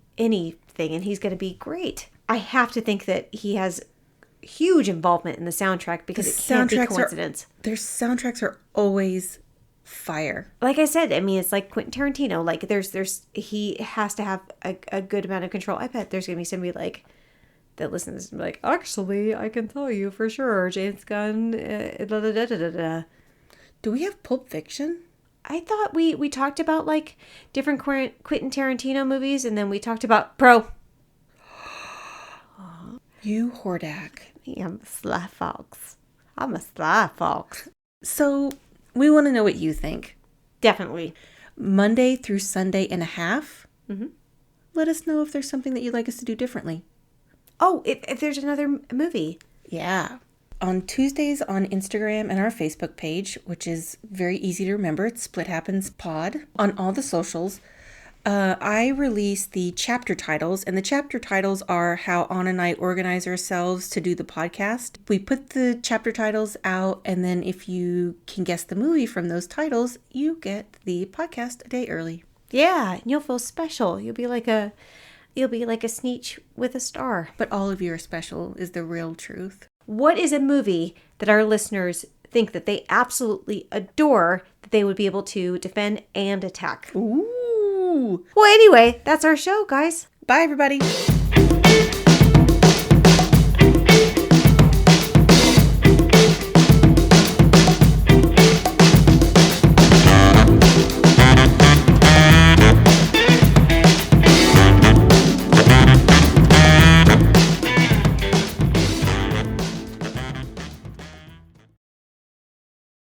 and he's going to be great. I have to think that he has huge involvement in the soundtrack because it can't be coincidence. Their soundtracks are always fire. Like I said, I mean, it's like Quentin Tarantino. Like he has to have a good amount of control. I bet there's going to be somebody like that listens and be like, actually, I can tell you for sure, James Gunn, da, da, da, da, da. Do we have Pulp Fiction? I thought we talked about like different Quentin Tarantino movies, and then we talked about Pro. You Hordak. I'm a sly fox. I'm a sly fox. So we want to know what you think. Definitely. Monday through Sunday and a half. Mm-hmm. Let us know if there's something that you'd like us to do differently. Oh, if there's another movie. Yeah. On Tuesdays on Instagram and our Facebook page, which is very easy to remember, it's Split Happens Pod. On all the socials, I release the chapter titles, and the chapter titles are how Anna and I organize ourselves to do the podcast. We put the chapter titles out, and then if you can guess the movie from those titles, you get the podcast a day early. Yeah, and you'll feel special. You'll be like a Sneetch with a star. But all of you are special is the real truth. What is a movie that our listeners think that they absolutely adore that they would be able to defend and attack? Ooh. Well, anyway, that's our show, guys. Bye, everybody.